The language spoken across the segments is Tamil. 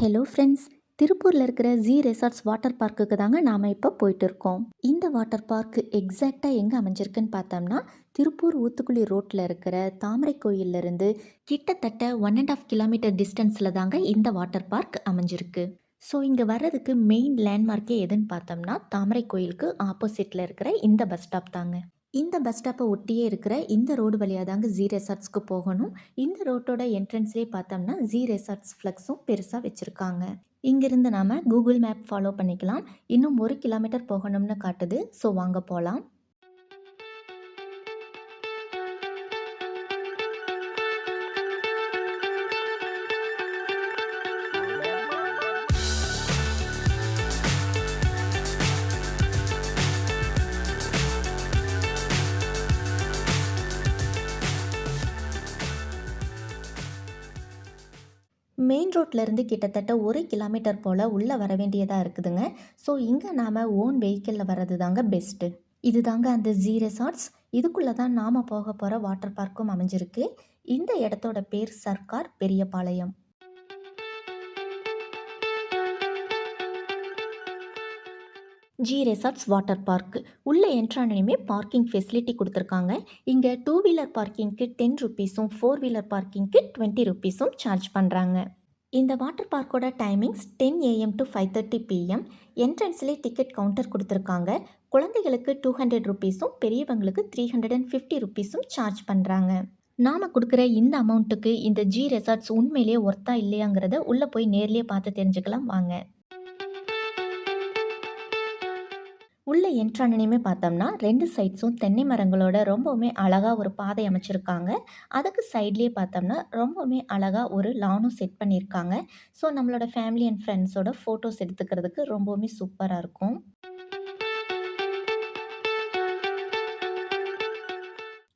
Hello friends. திருப்பூரில் இருக்கிற ஜி ரெசார்ட்ஸ் வாட்டர் பார்க்குக்கு தாங்க நாம் இப்போ போயிட்டு இருக்கோம். இந்த வாட்டர் பார்க் எக்ஸாக்டாக எங்கே அமைஞ்சிருக்குன்னு பார்த்தோம்னா, திருப்பூர் ஊத்துக்குளி ரோட்டில் இருக்கிற தாமரை கோயிலிருந்து கிட்டத்தட்ட 1.5 கிலோமீட்டர் டிஸ்டன்ஸில் தாங்க இந்த வாட்டர் பார்க் அமைஞ்சிருக்கு. ஸோ இங்கே வர்றதுக்கு மெயின் லேண்ட்மார்க்கே எதுன்னு பார்த்தோம்னா, தாமரை கோயிலுக்கு ஆப்போசிட்டில் இருக்கிற இந்த பஸ் ஸ்டாப் தாங்க. இந்த பஸ் ஸ்டாப்பை ஒட்டியே இருக்கிற இந்த ரோடு வழியாக தாங்க ஜி ரெசார்ட்ஸ்க்கு போகணும். இந்த ரோட்டோட என்ட்ரன்ஸ்லேயே பார்த்தோம்னா ஜி ரெசார்ட்ஸ் ஃப்ளெக்ஸும் பெருசாக வச்சுருக்காங்க. இங்கிருந்து நாம் கூகுள் மேப் ஃபாலோ பண்ணிக்கலாம். இன்னும் 1 கிலோமீட்டர் போகணும்னு காட்டுது. ஸோ வாங்க போகலாம். மெயின் ரோட்லேருந்து கிட்டத்தட்ட 1 கிலோமீட்டர் போல் உள்ளே வர வேண்டியதாக இருக்குதுங்க. ஸோ இங்கே நாம் ஓன் வெஹிக்கிளில் வர்றது தாங்க பெஸ்ட்டு. இது தாங்க அந்த ஜி ரெசார்ட்ஸ். இதுக்குள்ளே தான் நாம் போக போகிற வாட்டர் பார்க்கும் அமைஞ்சிருக்கு. இந்த இடத்தோட பேர் Sarkar Periyapalayam. G resorts water park உள்ளே என்ட்ரானே பார்க்கிங் ஃபெசிலிட்டி கொடுத்துருக்காங்க. இங்கே 2 வீலர் பார்க்கிங்க்கு 10 ருபீஸும் 4 வீலர் பார்க்கிங்க்கு 20 ருபீஸும் சார்ஜ் பண்ணுறாங்க. இந்த வாட்டர் பார்க்கோட டைமிங்ஸ் 10 AM to 5:30 PM. என்ட்ரன்ஸ்லேயே டிக்கெட் கவுண்டர் கொடுத்துருக்காங்க. குழந்தைகளுக்கு 200 ருபீஸும் பெரியவங்களுக்கு 350 ருபீஸும் சார்ஜ் பண்ணுறாங்க. நாம் கொடுக்குற இந்த அமௌண்ட்டுக்கு இந்த ஜி ரெசார்ட்ஸ் உண்மையிலேயே ஒர்த்தா இல்லையாங்கிறத உள்ளே போய் நேர்லேயே பார்த்து தெரிஞ்சுக்கலாம் வாங்க. உள்ளே என்ட்ரானே பார்த்தோம்னா 2 சைட்ஸும் தென்னை மரங்களோட ரொம்பவுமே அழகாக ஒரு பாதை அமைச்சிருக்காங்க. அதுக்கு சைட்லேயே பார்த்தோம்னா ரொம்பவுமே அழகாக ஒரு லானும் செட் பண்ணியிருக்காங்க. ஸோ நம்மளோட ஃபேமிலி அண்ட் ஃப்ரெண்ட்ஸோட ஃபோட்டோஸ் எடுத்துக்கிறதுக்கு ரொம்பவுமே சூப்பராக இருக்கும்.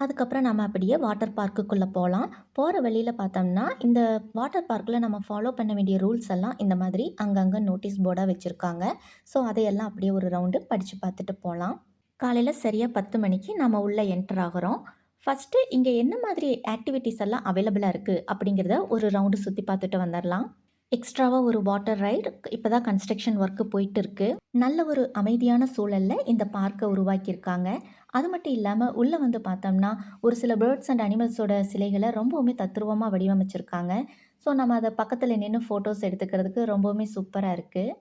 அதுக்கப்புறம் நம்ம அப்படியே வாட்டர் பார்க்குக்குள்ளே போகலாம். போகிற வழியில் பார்த்தோம்னா இந்த வாட்டர் பார்க்கில் நம்ம ஃபாலோ பண்ண வேண்டிய ரூல்ஸ் எல்லாம் இந்த மாதிரி அங்கங்கே நோட்டீஸ் போர்டாக வச்சுருக்காங்க. ஸோ அதையெல்லாம் அப்படியே ஒரு ரவுண்டு படித்து பார்த்துட்டு போகலாம். காலையில் சரியாக 10 மணிக்கு நம்ம உள்ளே என்டர் ஆகிறோம். ஃபஸ்ட்டு இங்கே என்ன மாதிரி ஆக்டிவிட்டீஸ் எல்லாம் அவைலபிளாக இருக்குது அப்படிங்கிறத ஒரு ரவுண்டு சுற்றி பார்த்துட்டு வந்துடலாம். எக்ஸ்ட்ராவாக ஒரு வாட்டர் ரைடு இப்போ தான் கன்ஸ்ட்ரக்ஷன் ஒர்க்கு போயிட்டு இருக்கு. நல்ல ஒரு அமைதியான சூழலில் இந்த பார்க்கை உருவாக்கியிருக்காங்க. அது மட்டும் இல்லாமல் உள்ளே வந்து பார்த்தோம்னா ஒரு சில பேர்ட்ஸ் அண்ட் அனிமல்ஸோட சிலைகளை ரொம்பவுமே தத்ரூபமாக வடிவமைச்சிருக்காங்க. ஸோ நம்ம அதை பக்கத்தில் நின்று ஃபோட்டோஸ் எடுத்துக்கிறதுக்கு ரொம்பவுமே சூப்பராக இருக்குது.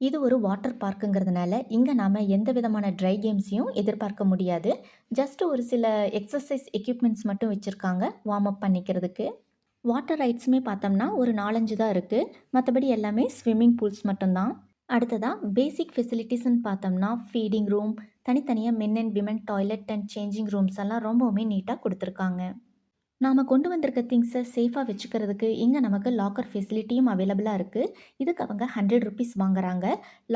இது ஒரு வாட்டர் பார்க்குங்கிறதுனால இங்கே நாம் எந்த விதமான ட்ரை கேம்ஸையும் எதிர்பார்க்க முடியாது. ஜஸ்ட் ஒரு சில எக்ஸசைஸ் எக்யூப்மெண்ட்ஸ் மட்டும் வச்சுருக்காங்க வார்ம் அப் பண்ணிக்கிறதுக்கு. வாட்டர் ரைட்ஸுமே பார்த்தோம்னா ஒரு 4-5 தான் இருக்குது. மற்றபடி எல்லாமே ஸ்விம்மிங் பூல்ஸ் மட்டும்தான். அடுத்ததாக பேசிக் ஃபெசிலிட்டிஸ்ன்னு பார்த்தோம்னா ஃபீடிங் ரூம், தனித்தனியாக men and women toilet and changing rooms எல்லாம் ரொம்பவுமே நீட்டாக கொடுத்துருக்காங்க. நாம் கொண்டு வந்திருக்க திங்ஸை சேஃபாக வச்சுக்கிறதுக்கு இங்கே நமக்கு லாக்கர் ஃபெசிலிட்டியும் அவைலபிளாக இருக்குது. இதுக்கு அவங்க 100 ருபீஸ் வாங்குறாங்க.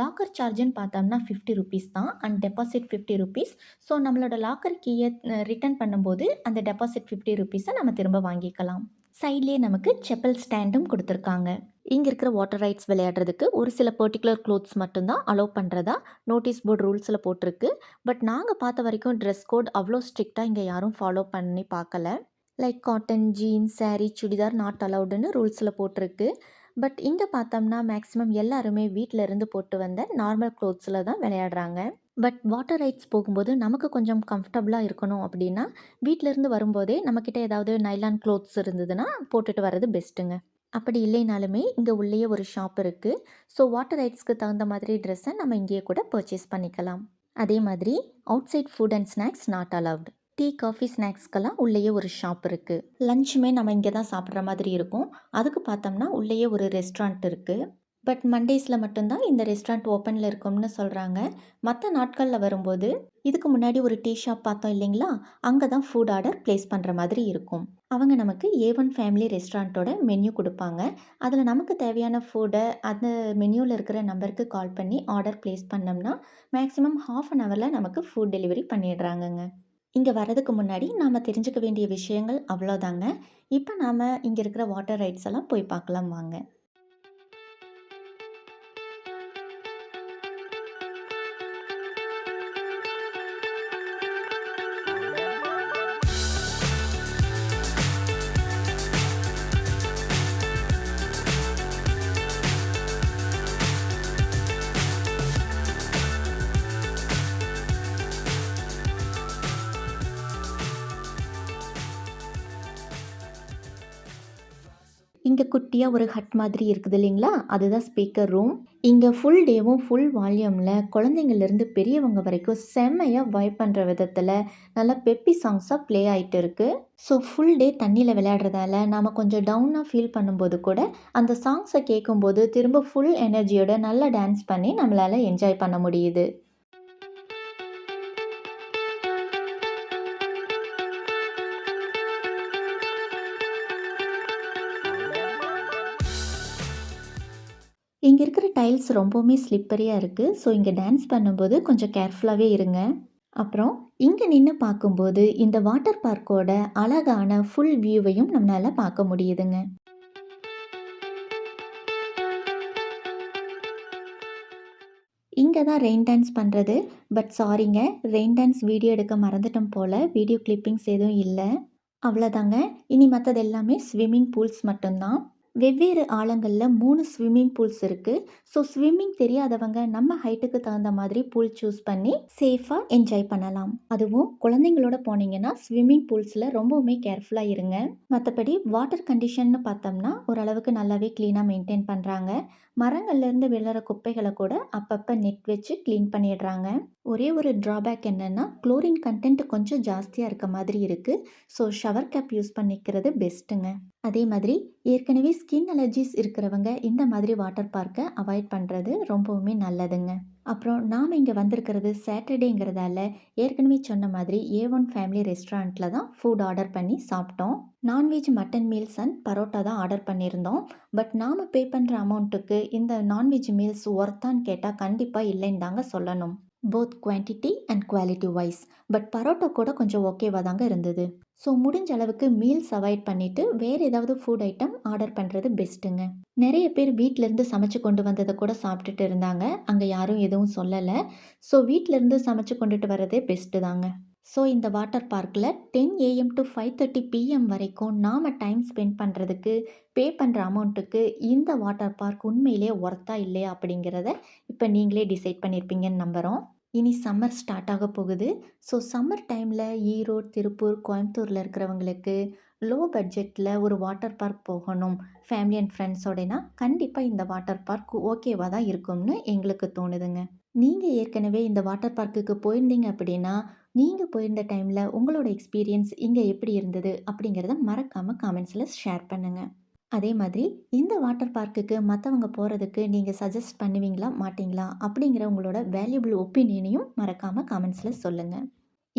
லாக்கர் சார்ஜுன்னு பார்த்தோம்னா 50 ருபீஸ் தான் அண்ட் டெபாசிட் 50 ருபீஸ். ஸோ நம்மளோட லாக்கர் கீயை ரிட்டர்ன் பண்ணும்போது அந்த டெபாசிட் 50 ருபீஸை நம்ம திரும்ப வாங்கிக்கலாம். சைட்லேயே நமக்கு செப்பல் ஸ்டாண்டும் கொடுத்துருக்காங்க. இங்கே இருக்கிற வாட்டர் ரைட்ஸ் விளையாடுறதுக்கு ஒரு சில பர்டிகுலர் க்ளோத்ஸ் மட்டும்தான் அலோவ் பண்ணுறதா நோட்டீஸ் போர்டு ரூல்ஸில் போட்டிருக்கு. பட் நாங்கள் பார்த்த வரைக்கும் ட்ரெஸ் கோட் அவ்வளோ ஸ்ட்ரிக்டாக இங்கே யாரும் ஃபாலோ பண்ணி பார்க்கல. Like cotton, jeans, sari, churidar not அலவுடுன்னு ரூல்ஸில் போட்டிருக்கு. பட் இங்கே பார்த்தோம்னா மேக்ஸிமம் எல்லாருமே வீட்டில் இருந்து போட்டு வந்த நார்மல் க்ளோத்ஸில் தான் விளையாடுறாங்க. பட் வாட்டர் ரைட்ஸ் போகும்போது நமக்கு கொஞ்சம் கம்ஃபர்டபுளாக இருக்கணும் அப்படின்னா வீட்டிலேருந்து வரும்போதே நம்மக்கிட்ட ஏதாவது நைலான் க்ளோத்ஸ் இருந்ததுன்னா போட்டுட்டு வர்றது பெஸ்ட்டுங்க. அப்படி இல்லைனாலுமே இங்கே உள்ளேயே ஒரு ஷாப் இருக்குது. ஸோ வாட்டர் ரைட்ஸ்க்கு தகுந்த மாதிரி ட்ரெஸ்ஸை நம்ம இங்கேயே கூட பர்ச்சேஸ் பண்ணிக்கலாம். அதே மாதிரி outside food and snacks not allowed. Tea, coffee, ஸ்நாக்ஸ்க்கெல்லாம் உள்ளேயே ஒரு ஷாப் இருக்குது. லஞ்சுமே நம்ம இங்கே தான் சாப்பிட்ற மாதிரி இருக்கும். அதுக்கு பார்த்தோம்னா உள்ளேயே ஒரு ரெஸ்டாரண்ட் இருக்குது. பட் மண்டேஸில் மட்டும்தான் இந்த ரெஸ்டாரண்ட் ஓப்பனில் இருக்கும்னு சொல்கிறாங்க. மற்ற நாட்களில் வரும்போது இதுக்கு முன்னாடி ஒரு டீ ஷாப் பார்த்தோம் இல்லைங்களா, அங்கே தான் ஃபுட் ஆர்டர் ப்ளேஸ் பண்ணுற மாதிரி இருக்கும். அவங்க நமக்கு A1 ஃபேமிலி ரெஸ்டாரண்ட்டோட மெனு கொடுப்பாங்க. அதில் நமக்கு தேவையான ஃபுட்டை அந்த மெனுவில் இருக்கிற நம்பருக்கு கால் பண்ணி ஆர்டர் ப்ளேஸ் பண்ணோம்னா மேக்ஸிமம் ½ அன் ஹவரில் நமக்கு ஃபுட் டெலிவரி பண்ணிடுறாங்கங்க. இங்கே வரதுக்கு முன்னாடி நாம் தெரிஞ்சுக்க வேண்டிய விஷயங்கள் அவ்வளோதாங்க. இப்போ நாம் இங்கே இருக்கிற வாட்டர் ரைட்ஸ் எல்லாம் போய் பார்க்கலாம் வாங்க. இங்கே குட்டியாக ஒரு ஹட் மாதிரி இருக்குது இல்லைங்களா, அதுதான் ஸ்பீக்கர் ரூம். இங்கே ஃபுல் டேவும் ஃபுல் வால்யூமில் குழந்தைங்கள்லேருந்து பெரியவங்க வரைக்கும் செம்மையாக வைப் பண்ணுற விதத்தில் நல்லா பெப்பி சாங்ஸாக ப்ளே ஆகிட்டு இருக்குது. ஸோ ஃபுல் டே தண்ணியில் விளையாடுறதால நாம் கொஞ்சம் டவுனாக ஃபீல் பண்ணும்போது கூட அந்த சாங்ஸை கேட்கும்போது திரும்ப ஃபுல் எனர்ஜியோட நல்லா டான்ஸ் பண்ணி நம்மளால் என்ஜாய் பண்ண முடியுது. இங்கே இருக்கிற டைல்ஸ் ரொம்பவுமே ஸ்லிப்பரியாக இருக்குது. ஸோ இங்கே டான்ஸ் பண்ணும்போது கொஞ்சம் கேர்ஃபுல்லாகவே இருங்க. அப்புறம் இங்கே நின்று பார்க்கும்போது இந்த வாட்டர் பார்க்கோட அழகான ஃபுல் வியூவையும் நம்மளால் பார்க்க முடியுதுங்க. இங்கே தான் ரெயின் டான்ஸ் பண்ணுறது. பட் சாரிங்க, ரெயின் டான்ஸ் வீடியோ எடுக்க மறந்துட்டோம் போல். வீடியோ கிளிப்பிங்ஸ் எதுவும் இல்லை. அவ்வளோதாங்க. இனி மற்றது எல்லாமே ஸ்விம்மிங் பூல்ஸ் மட்டும்தான். வெவ்வேறு ஆழங்களில் 3 ஸ்விம்மிங் பூல்ஸ் இருக்குது. ஸோ ஸ்விம்மிங் தெரியாதவங்க நம்ம ஹைட்டுக்கு தகுந்த மாதிரி பூல் சூஸ் பண்ணி சேஃபாக என்ஜாய் பண்ணலாம். அதுவும் குழந்தைங்களோட போனீங்கன்னா ஸ்விம்மிங் பூல்ஸில் ரொம்பவுமே கேர்ஃபுல்லாக இருங்க. மற்றபடி வாட்டர் கண்டிஷன்னு பார்த்தோம்னா ஓரளவுக்கு நல்லாவே க்ளீனாக மெயின்டைன் பண்ணுறாங்க. மரங்கள்லேருந்து விழுற குப்பைகளை கூட அப்பப்போ நெட் வச்சு க்ளீன் பண்ணிடுறாங்க. ஒரே ஒரு ட்ராபேக் என்னென்னா குளோரின் கண்டென்ட் கொஞ்சம் ஜாஸ்தியாக இருக்க மாதிரி இருக்குது. ஸோ ஷவர் கேப் யூஸ் பண்ணிக்கிறது பெஸ்ட்டுங்க. அதே மாதிரி ஏற்கனவே ஸ்கின் அலர்ஜிஸ் இருக்கிறவங்க இந்த மாதிரி வாட்டர் பார்க்கை அவாய்ட் பண்ணுறது ரொம்பவுமே நல்லதுங்க. அப்புறம் நாம் இங்கே வந்திருக்கிறது சாட்டர்டேங்கிறதால ஏற்கனவே சொன்ன மாதிரி A1 ஃபேமிலி ரெஸ்டாரண்ட்டில் தான் ஃபுட் ஆர்டர் பண்ணி சாப்பிட்டோம். Non veg mutton meals and parotta தான் ஆர்டர் பண்ணியிருந்தோம். பட் நாம் பே பண்ணுற அமௌண்ட்டுக்கு இந்த நான்வெஜ் மீல்ஸ் ஒர்த்தான்னு கேட்டால் கண்டிப்பாக இல்லைன்னு தாங்க சொல்லணும். Both quantity and quality wise. But parotta கூட கொஞ்சம் ஓகேவாக தாங்க இருந்தது. ஸோ முடிஞ்ச அளவுக்கு மீல்ஸ் அவாய்ட் பண்ணிவிட்டு வேறு ஏதாவது ஃபுட் ஐட்டம் ஆர்டர் பண்ணுறது பெஸ்ட்டுங்க. நிறைய பேர் வீட்டிலேருந்து சமைச்சு கொண்டு வந்ததை கூட சாப்பிட்டுட்டு இருந்தாங்க. அங்கே யாரும் எதுவும் சொல்லலை. ஸோ வீட்டிலேருந்து சமைச்சு கொண்டுட்டு வரதே பெஸ்ட்டு தாங்க. ஸோ இந்த வாட்டர் பார்க்கில் 10 AM to 5:30 PM வரைக்கும் நாம் டைம் ஸ்பெண்ட் பண்ணுறதுக்கு பே பண்ணுற அமௌண்ட்டுக்கு இந்த வாட்டர் பார்க் உண்மையிலே ஒர்த்தா இல்லையா அப்படிங்கிறத இப்போ நீங்களே டிசைட் பண்ணியிருப்பீங்கன்னு நம்புகிறோம். இனி சம்மர் ஸ்டார்ட் ஆக போகுது. ஸோ சம்மர் டைமில் ஈரோடு, திருப்பூர், கோயம்புத்தூரில் இருக்கிறவங்களுக்கு லோ பட்ஜெட்டில் ஒரு வாட்டர் பார்க் போகணும் ஃபேமிலி அண்ட் ஃப்ரெண்ட்ஸோடனா கண்டிப்பாக இந்த வாட்டர் பார்க் ஓகேவாக தான் இருக்கும்னு எங்களுக்கு தோணுதுங்க. நீங்கள் ஏற்கனவே இந்த வாட்டர் பார்க்குக்கு போயிருந்தீங்க அப்படின்னா நீங்கள் போயிருந்த டைமில் உங்களோட எக்ஸ்பீரியன்ஸ் இங்கே எப்படி இருந்தது அப்படிங்கிறத மறக்காமல் காமெண்ட்ஸில் ஷேர் பண்ணுங்கள். அதே மாதிரி இந்த வாட்டர் பார்க்குக்கு மற்றவங்க போகிறதுக்கு நீங்கள் சஜஸ்ட் பண்ணுவீங்களா மாட்டிங்களா அப்படிங்கிற உங்களோட வேல்யூபிள் ஒப்பீனியனையும் மறக்காமல் காமெண்ட்ஸில் சொல்லுங்கள்.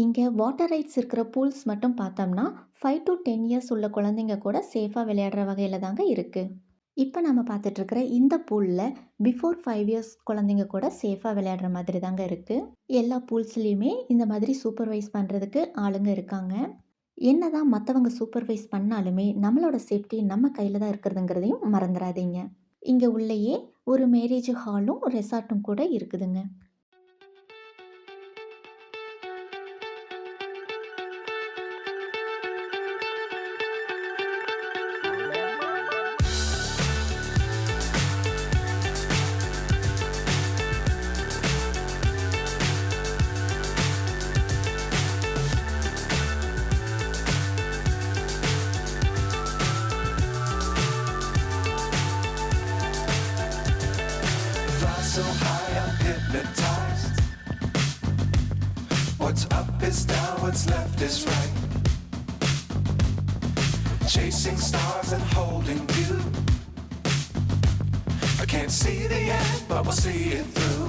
இங்கே வாட்டர் ரைட்ஸ் இருக்கிற பூல்ஸ் மட்டும் பார்த்தோம்னா 5 to 10 இயர்ஸ் உள்ள குழந்தைங்க கூட சேஃபாக விளையாடுற வகையில் தாங்க இருக்குது. இப்போ நம்ம பார்த்துட்ருக்கிற இந்த பூலில் பிஃபோர் 5 இயர்ஸ் குழந்தைங்க கூட சேஃபாக விளையாடுற மாதிரி தாங்க இருக்குது. எல்லா பூல்ஸ்லேயுமே இந்த மாதிரி சூப்பர்வைஸ் பண்ணுறதுக்கு ஆளுங்க இருக்காங்க. என்னதான் மற்றவங்க சூப்பர்வைஸ் பண்ணாலுமே நம்மளோட சேஃப்டி நம்ம கையில் தான் இருக்கிறதுங்கிறதையும் மறந்துடாதீங்க. இங்கே உள்ளேயே ஒரு மேரேஜ் ஹாலும் ரெசார்ட்டும் கூட இருக்குதுங்க. So high, I'm hypnotized. What's up is down, what's left is right. Chasing stars and holding you. I can't see the end, but we'll see it through.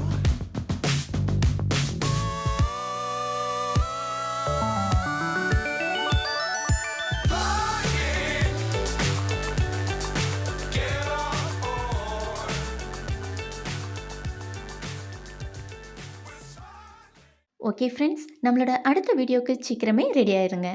Okay friends, நம்மளோட அடுத்த வீடியோக்கு சீக்கிரமே ரெடி ஆயிருங்க.